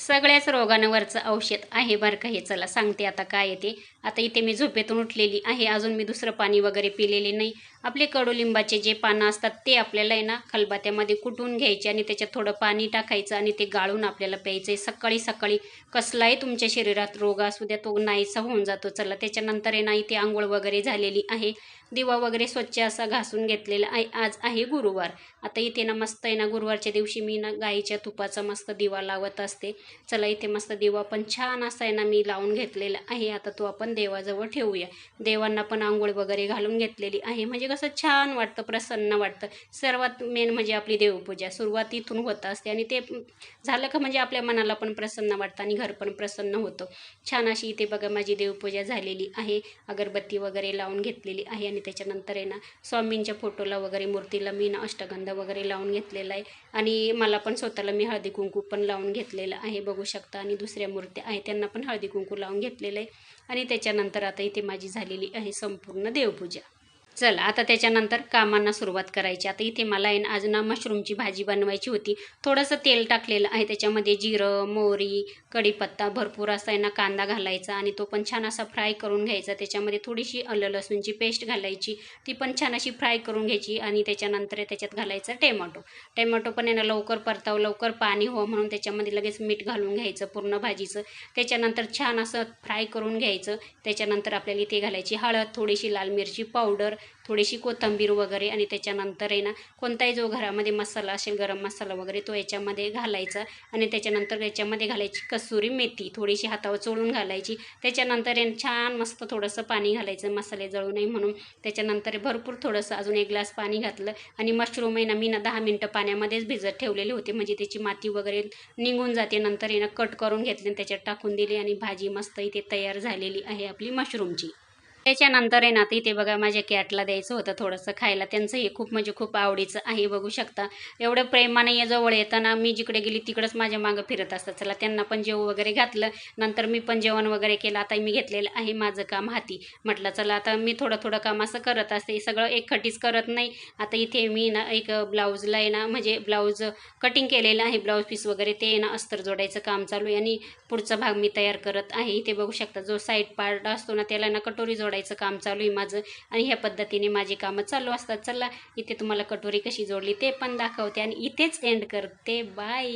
सगळ्याच रोगांवरचं औषध आहे बरं का हे. चला सांगते आता काय येते. आता इथे मी झोपेतून उठलेली आहे, अजून मी दुसरं पाणी वगैरे पिलेले नाही. आपले कडुलिंबाचे जे पानं असतात ते आपल्याला आहे ना खलबत्त्यामध्ये कुटून घ्यायचे आणि त्याच्यात थोडं पाणी टाकायचं आणि ते गाळून आपल्याला प्यायचं आहे सकाळी सकाळी. कसलाही तुमच्या शरीरात रोग असू द्या तो नाहीसा होऊन जातो. चला त्याच्यानंतर आहे ना इथे आंघोळ वगैरे झालेली आहे, दिवा वगैरे स्वच्छ असा घासून घेतलेला आहे. आज आहे गुरुवार. आता इथे ना मस्त आहे ना गुरुवारच्या दिवशी मी ना गाईच्या तुपाचा मस्त दिवा लावत असते. चला इथे मस्त दिवा पण छान असा आहे ना मी लावून घेतलेला आहे. आता तो आपण देवाजवळ ठेवूया. देवांना पण आंघोळ वगैरे घालून घेतलेली आहे, म्हणजे कसं छान वाटतं, प्रसन्न वाटतं. सर्वात मेन म्हणजे आपली देवपूजा सुरुवात इथून होत असते आणि ते झालं का म्हणजे आपल्या मनाला पण प्रसन्न वाटतं आणि घर पण प्रसन्न होतं. छान अशी इथे बघा माझी देवपूजा झालेली आहे. अगरबत्ती वगैरे लावून घेतलेली आहे आणि त्याच्यानंतर आहे ना स्वामींच्या फोटोला वगैरे मूर्तीला मी ना अष्टगंध वगैरे लावून घेतलेला आहे आणि मला पण स्वतःला मी हळदी कुंकू पण लावून घेतलेलं आहे बघू शकता. आणि दुसऱ्या मूर्त्या आहेत त्यांना पण हळदी कुंकू लावून घेतलेलं आहे. आणि त्याच्यानंतर आता इथे माझी झालेली आहे संपूर्ण देवपूजा. चला आता त्याच्यानंतर कामांना सुरुवात करायची. आता इथे मला आहे ना आज ना मशरूमची भाजी बनवायची होती. थोडंसं तेल टाकलेलं आहे, त्याच्यामध्ये जिरं, मोहरी, कढीपत्ता, भरपूर असा आहे ना कांदा घालायचा आणि तो पण छान असा फ्राय करून घ्यायचा. त्याच्यामध्ये थोडीशी आलं लसूणची पेस्ट घालायची, ती पण छान अशी फ्राय करून घ्यायची. आणि त्याच्यानंतर त्याच्यात घालायचं टोमॅटो पण आहे ना लवकर परतावं, लवकर पाणी हो म्हणून त्याच्यामध्ये लगेच मीठ घालून घ्यायचं पूर्ण भाजीचं. त्याच्यानंतर छान असं फ्राय करून घ्यायचं. त्याच्यानंतर आपल्याला इथे घालायची हळद, थोडीशी लाल मिरची पावडर, थोडीशी कोथिंबीर वगैरे. आणि त्याच्यानंतर आहे ना कोणताही जो घरामध्ये मसाला असेल गरम मसाला वगैरे तो याच्यामध्ये घालायचा. आणि त्याच्यानंतर याच्यामध्ये घालायची कसुरी मेथी, थोडीशी हातावर चोळून घालायची. त्याच्यानंतर आहे छान मस्त थोडंसं पाणी घालायचं मसाले जळू नये म्हणून. त्याच्यानंतर भरपूर थोडंसं अजून 1 ग्लास पाणी घातलं. आणि मशरूम आहे ना मी ना 10 मिनटं पाण्यामध्येच भिजत ठेवलेले होते, म्हणजे त्याची माती वगैरे निघून जाते. नंतर आहे ना कट करून घेतले आणि त्याच्यात टाकून दिले आणि भाजी मस्त इथे तयार झालेली आहे आपली मशरूमची. त्याच्यानंतर आहे ना आता इथे बघा माझ्या कॅटला द्यायचं होतं थोडंसं खायला. त्यांचं हे खूप म्हणजे खूप आवडीचं आहे बघू शकता. एवढं प्रेमाने या जवळ येताना मी जिकडे गेली तिकडंच माझ्या मागं फिरत असतात. चला त्यांना पण जेव वगैरे घातलं, नंतर मी पण जेवण वगैरे केलं. आता मी घेतलेलं आहे माझं काम हाती. म्हटलं चला आता मी थोडं थोडं काम असं करत असते, सगळं एकखटीच करत नाही. आता इथे मी ना एक ब्लाऊजला आहे ना म्हणजे ब्लाऊज कटिंग केलेलं आहे, ब्लाऊज पीस वगैरे ते ना अस्तर जोडायचं काम चालू आहे आणि पुढचा भाग मी तयार करत आहे. इथे बघू शकता जो साईड पार्ट असतो ना त्याला ना कटोरी जोडायचं काम चालू आहे माझं. आणि ह्या पद्धतीने माझी कामं चालू असतात. चला इथे तुम्हाला कटोरी कशी जोडली ते पण दाखवते आणि इथेच एंड करते. बाय.